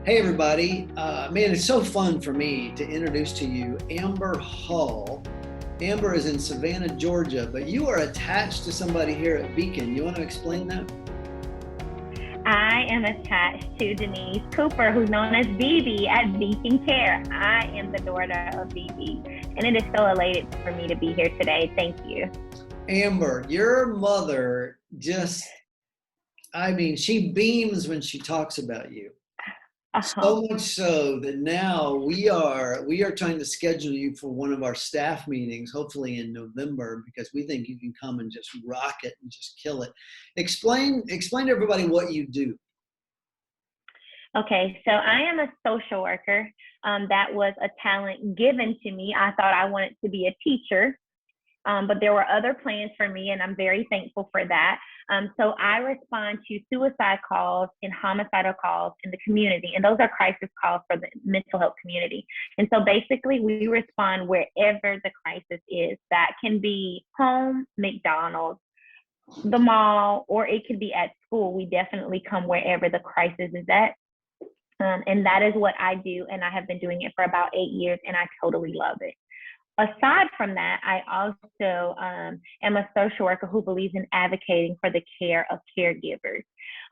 Hey everybody, man, it's so fun for me to introduce to you Amber Hall. Amber is in Savannah, Georgia, but you are attached to somebody here at Beacon. You want to explain that? I am attached to Denise Cooper, who's known as BB at Beacon Care. I am the daughter of BB, and it is so elated for me to be here today. Thank you. Amber, your mother she beams when she talks about you. So much so that now we are trying to schedule you for one of our staff meetings, hopefully in November, because we think you can come and just rock it and just kill it. Explain to everybody what you do. Okay, so I am a social worker. That was a talent given to me. I thought I wanted to be a teacher, but there were other plans for me, and I'm very thankful for that. So I respond to suicide calls and homicidal calls in the community, and those are crisis calls for the mental health community. And so basically, we respond wherever the crisis is. That can be home, McDonald's, the mall, or it could be at school. We definitely come wherever the crisis is at. And that is what I do, and I have been doing it for about 8 years, and I totally love it. Aside from that, I also am a social worker who believes in advocating for the care of caregivers.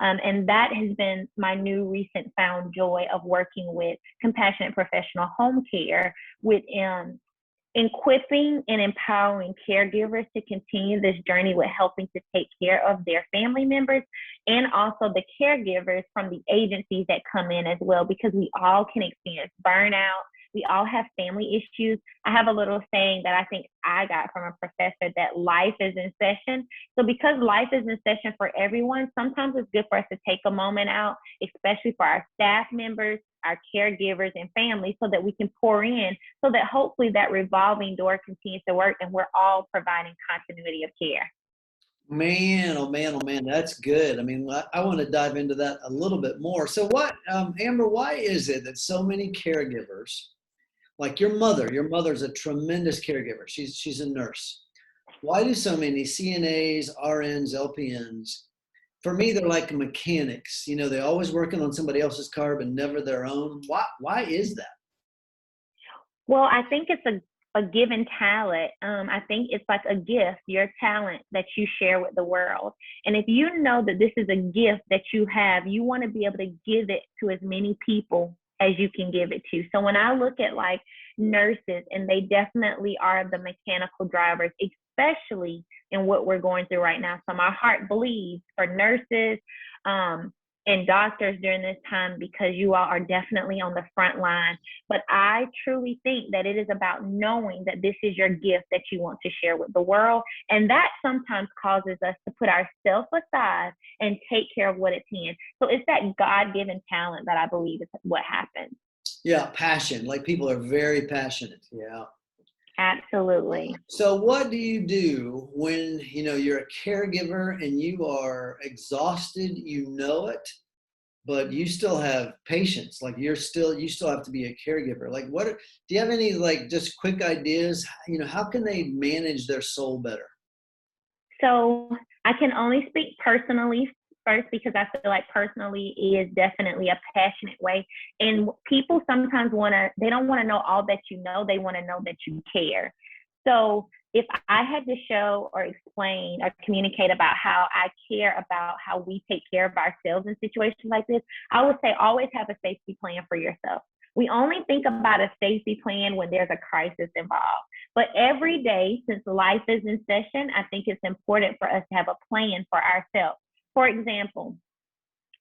And that has been my new recent found joy of working with compassionate professional home care, with equipping and empowering caregivers to continue this journey with helping to take care of their family members, and also the caregivers from the agencies that come in as well, because we all can experience burnout. We all have family issues. I have a little saying that I think I got from a professor, that life is in session. So because life is in session for everyone, sometimes it's good for us to take a moment out, especially for our staff members, our caregivers and families, so that we can pour in, so that hopefully that revolving door continues to work and we're all providing continuity of care. Man, oh man, oh man, that's good. I mean, I want to dive into that a little bit more. So Amber, why is it that so many caregivers, like your mother's a tremendous caregiver. She's a nurse. Why do so many CNAs, RNs, LPNs, for me, they're like mechanics. You know, they're always working on somebody else's car, but never their own. Why is that? Well, I think it's a given talent. I think it's like a gift, your talent that you share with the world. And if you know that this is a gift that you have, you want to be able to give it to as many people as you can give it to. So when I look at like nurses, and they definitely are the mechanical drivers, especially in what we're going through right now. So my heart bleeds for nurses and doctors during this time, because you all are definitely on the front line. But I truly think that it is about knowing that this is your gift that you want to share with the world. And that sometimes causes us to put ourselves aside and take care of what it's in. So it's that God-given talent that I believe is what happens. Yeah, passion. Like, people are very passionate. Yeah. Absolutely. So what do you do when, you're a caregiver and you are exhausted, you know it, but you still have patience? Like, you still have to be a caregiver. Like, do you have any, like, just quick ideas? How can they manage their soul better? So I can only speak personally first, because I feel like personally is definitely a passionate way. And people sometimes they don't want to know all that you know. They want to know that you care. So if I had to show or explain or communicate about how I care about how we take care of ourselves in situations like this, I would say always have a safety plan for yourself. We only think about a safety plan when there's a crisis involved. But every day, since life is in session, I think it's important for us to have a plan for ourselves. For example,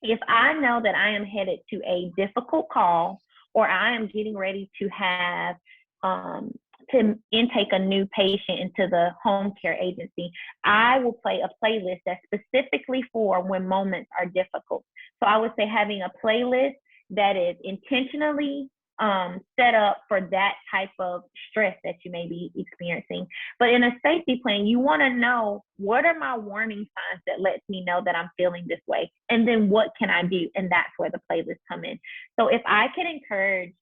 if I know that I am headed to a difficult call, or I am getting ready to have to intake a new patient into the home care agency, I will play a playlist that's specifically for when moments are difficult. So I would say having a playlist that is intentionally set up for that type of stress that you may be experiencing. But in a safety plan, you want to know, what are my warning signs that lets me know that I'm feeling this way? And then what can I do? And that's where the playlists come in. So if I could encourage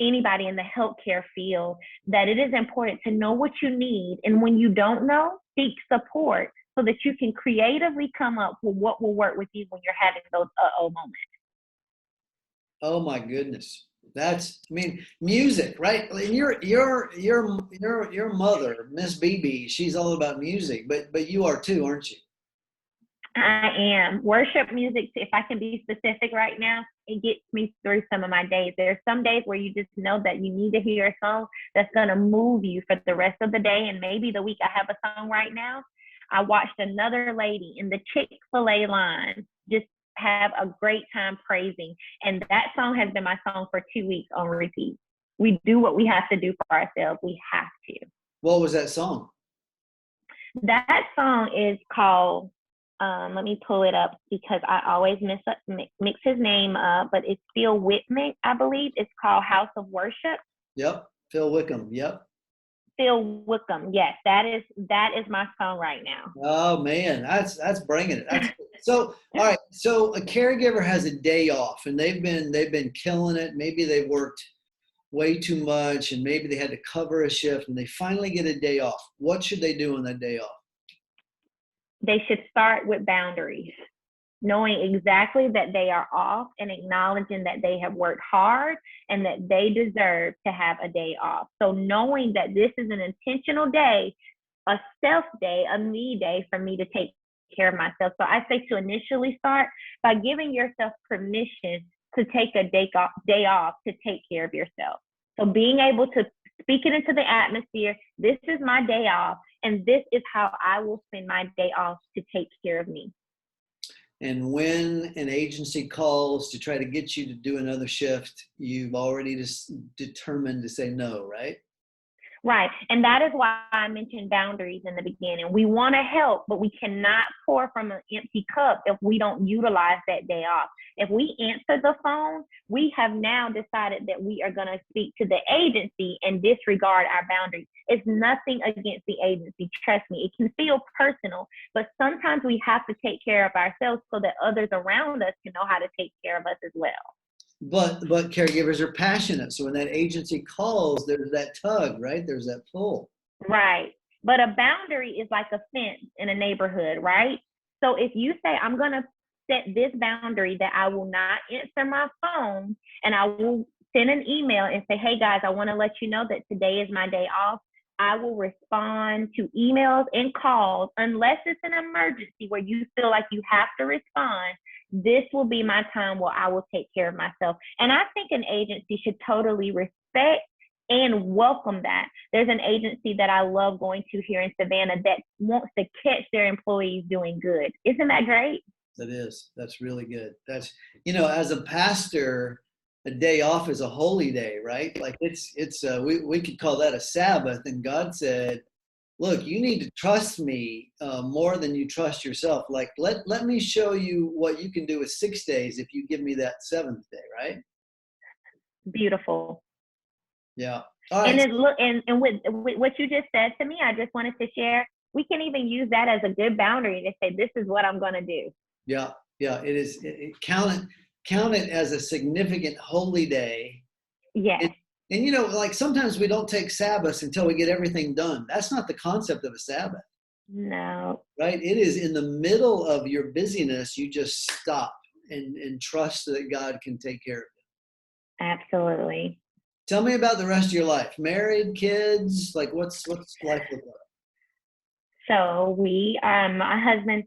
anybody in the healthcare field, that it is important to know what you need. And when you don't know, seek support, so that you can creatively come up with what will work with you when you're having those moments. Oh my goodness. That's, I mean, music, right? And your mother, Miss BB, she's all about music, but you are too, aren't you? I am. Worship music, if I can be specific right now, it gets me through some of my days. There are some days where you just know that you need to hear a song that's going to move you for the rest of the day. And maybe the week I have a song right now. I watched another lady in the Chick-fil-A line just have a great time praising. And that song has been my song for 2 weeks on repeat. We do what we have to do for ourselves. We have to. What was that song? That song is called, let me pull it up because I always mix his name up, but it's Phil Whitman, I believe. It's called House of Worship. Yep. Phil Wickham. Yep. Phil Wickham. Yes, that is my song right now. Oh man, that's bringing it. That's so. All right. So a caregiver has a day off, and they've been killing it. Maybe they worked way too much, and maybe they had to cover a shift, and they finally get a day off. What should they do on that day off? They should start with boundaries, knowing exactly that they are off and acknowledging that they have worked hard and that they deserve to have a day off. So knowing that this is an intentional day, a self day, a me day for me to take care of myself. So I say to initially start by giving yourself permission to take a day off to take care of yourself. So being able to speak it into the atmosphere, this is my day off, and this is how I will spend my day off to take care of me. And when an agency calls to try to get you to do another shift, you've already just determined to say no, right? Right. And that is why I mentioned boundaries in the beginning. We want to help, but we cannot pour from an empty cup if we don't utilize that day off. If we answer the phone, we have now decided that we are going to speak to the agency and disregard our boundaries. It's nothing against the agency. Trust me, it can feel personal, but sometimes we have to take care of ourselves so that others around us can know how to take care of us as well. But caregivers are passionate. So when that agency calls, there's that tug, right? There's that pull. Right. But a boundary is like a fence in a neighborhood, right? So if you say, I'm going to set this boundary that I will not answer my phone and I will send an email and say, hey guys, I want to let you know that today is my day off. I will respond to emails and calls unless it's an emergency where you feel like you have to respond. This will be my time where I will take care of myself. And I think an agency should totally respect and welcome that. There's an agency that I love going to here in Savannah that wants to catch their employees doing good. Isn't that great? That is. That's really good. That's, as a pastor, a day off is a holy day, right? Like we could call that a Sabbath. And God said, look, you need to trust me more than you trust yourself. Like, let me show you what you can do with 6 days if you give me that seventh day, right? Beautiful. Yeah. All right. And with what you just said to me, I just wanted to share, we can even use that as a good boundary to say, this is what I'm going to do. Yeah. Yeah. It is. Count it as a significant holy day. Yes. And like sometimes we don't take Sabbaths until we get everything done. That's not the concept of a Sabbath. No. Right? It is in the middle of your busyness, you just stop and trust that God can take care of it. Absolutely. Tell me about the rest of your life. Married, kids, like what's life look like? So my husband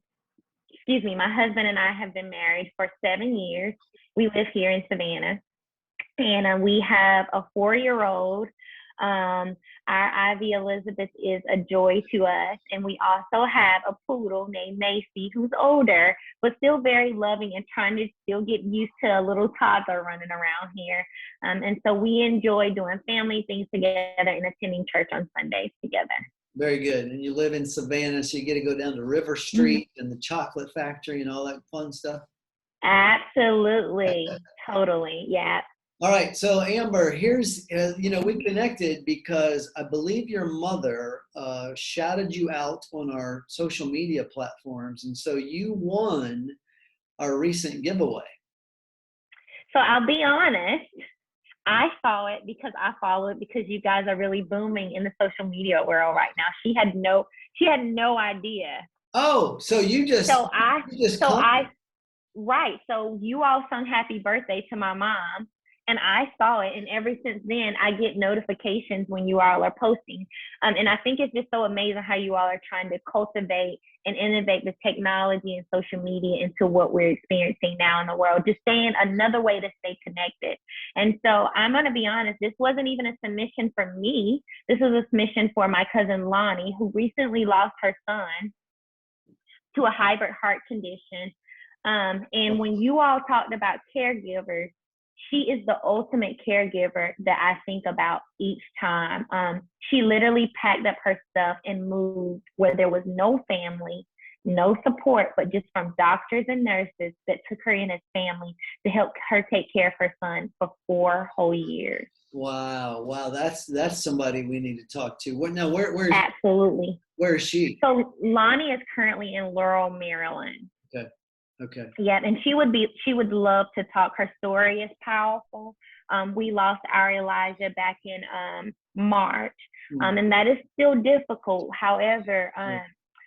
and I have been married for 7 years. We live here in Savannah. And we have a 4-year-old. Our Ivy Elizabeth is a joy to us. And we also have a poodle named Macy, who's older, but still very loving and trying to still get used to a little toddler running around here. And so we enjoy doing family things together and attending church on Sundays together. Very good. And you live in Savannah, so you get to go down to River Street and the chocolate factory and all that fun stuff. Absolutely. Totally. Yeah. All right. So Amber, here's, we connected because I believe your mother shouted you out on our social media platforms. And so you won our recent giveaway. So I'll be honest. I saw it because I follow it because you guys are really booming in the social media world right now. She had no idea Oh, so So I, you just so come. I Right. So you all sung happy birthday to my mom, and I saw it. And ever since then, I get notifications when you all are posting. And I think it's just so amazing how you all are trying to cultivate and innovate the technology and social media into what we're experiencing now in the world, just saying another way to stay connected. And so I'm going to be honest, this wasn't even a submission for me. This was a submission for my cousin Lonnie, who recently lost her son to a hybrid heart condition. And when you all talked about caregivers, she is the ultimate caregiver that I think about each time. She literally packed up her stuff and moved where there was no family, no support, but just from doctors and nurses that took her in as family to help her take care of her son for 4 whole years. Wow, wow, that's somebody we need to talk to. What now? Absolutely. Where is she? So Lonnie is currently in Laurel, Maryland. Okay, okay. Yeah, and she would love to talk. Her story is powerful. We lost our Elijah back in March, and that is still difficult. However,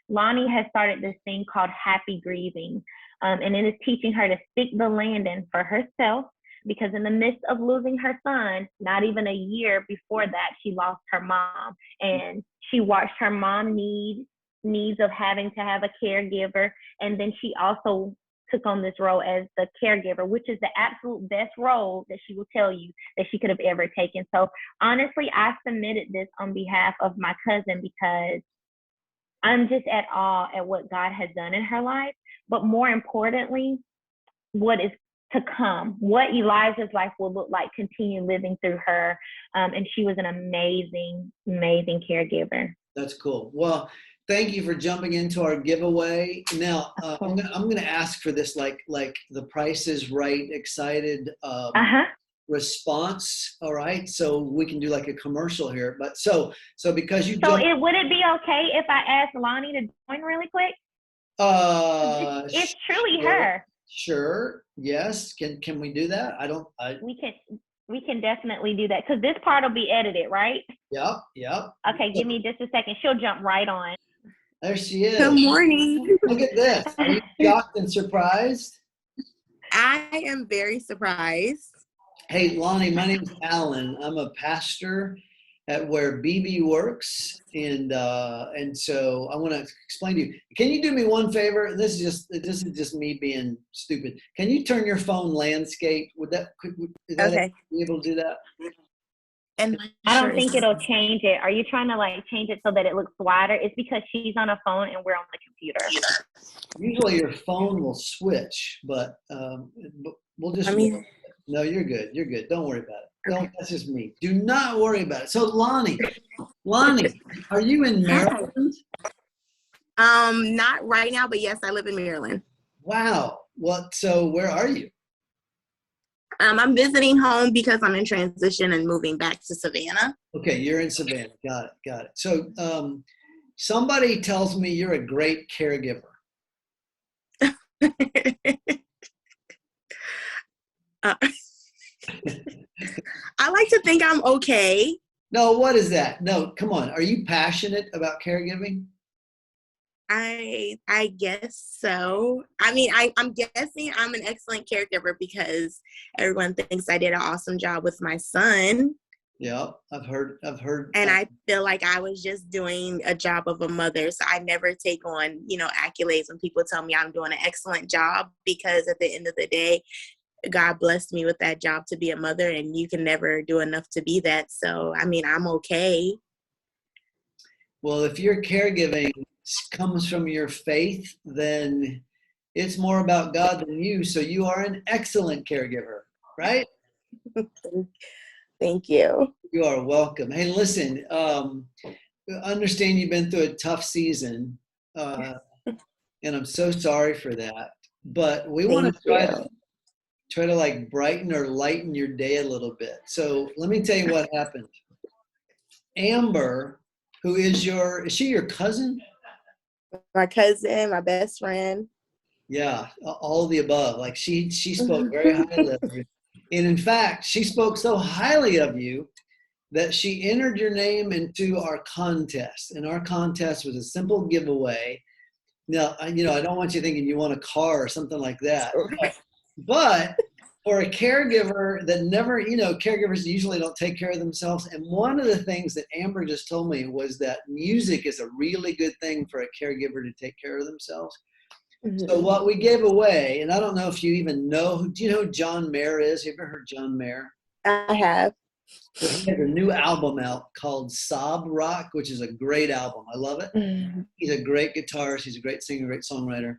Lonnie has started this thing called Happy Grieving, and it is teaching her to stick the landing for herself. Because in the midst of losing her son, not even a year before that, she lost her mom, and she watched her mom needs of having to have a caregiver, and then she also took on this role as the caregiver, which is the absolute best role that she will tell you that she could have ever taken. So honestly, I submitted this on behalf of my cousin because I'm just at awe at what God has done in her life, but more importantly, what is to come, what Elijah's life will look like, continue living through her. And she was an amazing, amazing caregiver. That's cool. Well, thank you for jumping into our giveaway. Now, I'm gonna ask for this, like the Price is Right excited response. All right, so we can do like a commercial here. But so because you would it be okay if I asked Lonnie to join really quick? It's truly her. Sure. Yes. Can we do that? We can definitely do that because this part will be edited, right? Yep. Okay, give me just a second. She'll jump right on. There she is. Good morning. Look at this. Are you shocked and surprised? I am very surprised. Hey, Lonnie, my name is Alan. I'm a pastor at where BB works, and so I want to explain to you. Can you do me one favor? This is just me being stupid. Can you turn your phone landscape? Is that Okay. be able to do that? And I don't think it'll change it. Are you trying to like change it so that it looks wider? It's because she's on a phone and we're on the computer. Usually your phone will switch, but we'll just. No, you're good. You're good. Don't worry about it. Don't. That's just me. Do not worry about it. So, Lonnie, are you in Maryland? Not right now, but yes, I live in Maryland. Wow. So where are you? I'm visiting home because I'm in transition and moving back to Savannah. Okay, you're in Savannah. Got it. So, somebody tells me you're a great caregiver. I like to think I'm okay. No, what is that? No, come on. Are you passionate about caregiving? I guess so. I mean, I'm guessing I'm an excellent caregiver because everyone thinks I did an awesome job with my son. Yeah, I've heard. And I feel like I was just doing a job of a mother. So I never take on, accolades when people tell me I'm doing an excellent job, because at the end of the day, God blessed me with that job to be a mother, and you can never do enough to be that. So, I mean, I'm okay. Well, if your caregiving comes from your faith, then it's more about God than you. So you are an excellent caregiver, right? Thank you. You are welcome. Hey, listen, understand you've been through a tough season, and I'm so sorry for that. But we want to try to like brighten or lighten your day a little bit. So let me tell you what happened. Amber, who is she your cousin? My cousin, my best friend. Yeah, all of the above. Like she spoke very highly of you. And in fact, she spoke so highly of you that she entered your name into our contest. And our contest was a simple giveaway Now, I don't want you thinking you want a car or something like that. But for a caregiver that never, caregivers usually don't take care of themselves. And one of the things that Amber just told me was that music is a really good thing for a caregiver to take care of themselves. So what we gave away, and I don't know if you even know, do you know who John Mayer is? You ever heard John Mayer? I have. So he has a new album out called Sob Rock, which is a great album. I love it. He's a great guitarist. He's a great singer, great songwriter.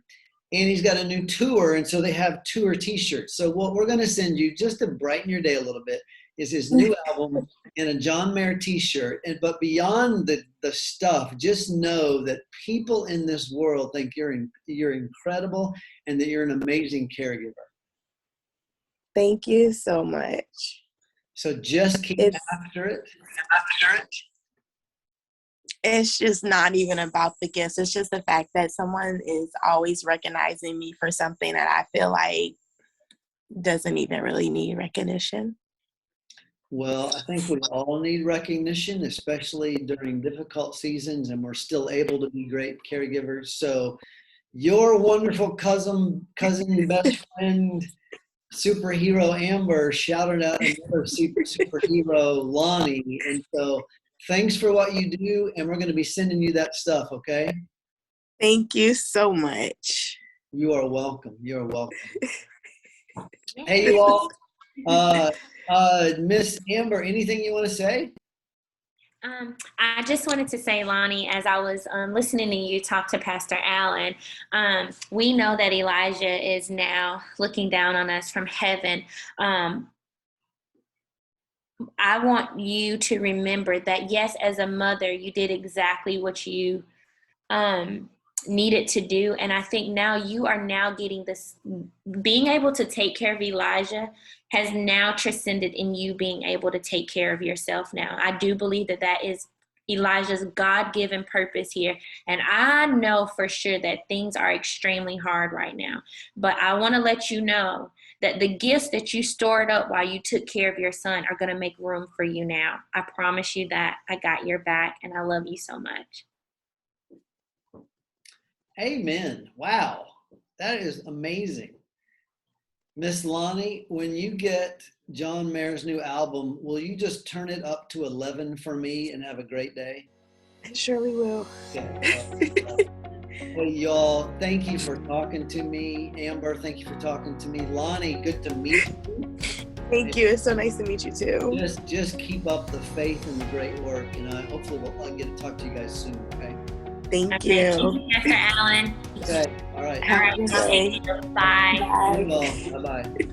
And he's got a new tour, and so they have tour t-shirts. So what we're going to send you, just to brighten your day a little bit, is his new album and a John Mayer t-shirt. But beyond the stuff, just know that people in this world think you're incredible and that you're an amazing caregiver. Thank you so much. So just keep after it. It's just not even about the gifts. It's just the fact that someone is always recognizing me for something that I feel like doesn't even really need recognition. Well, I think we all need recognition, especially during difficult seasons, and we're still able to be great caregivers. So your wonderful cousin, best friend, superhero Amber shouted out another superhero Lonnie. And so thanks for what you do, and we're going to be sending you that stuff, okay? Thank you so much. You are welcome. You're welcome. Hey, you all. Miss Amber, anything you want to say? I just wanted to say, Lonnie, as I was listening to you talk to Pastor Allen, we know that Elijah is now looking down on us from heaven. I want you to remember that, yes, as a mother, you did exactly what you needed to do. And I think now you are now getting this, being able to take care of Elijah has now transcended in you being able to take care of yourself now. I do believe that that is Elijah's God-given purpose here. And I know for sure that things are extremely hard right now. But I want to let you know that the gifts that you stored up while you took care of your son are going to make room for you now. I promise you that. I got your back, and I love you so much. Amen. Wow. That is amazing. Miss Lonnie, when you get John Mayer's new album, will you just turn it up to 11 for me and have a great day? I surely will. Okay. Well, y'all, thank you for talking to me. Amber, thank you for talking to me. Lonnie, good to meet you. Thank you. It's so nice to meet you too. Just keep up the faith and the great work, and hopefully I'll get to talk to you guys soon, okay? Thank you. Thank you, Pastor Allen. Okay, all right. All right. Bye. Bye-bye.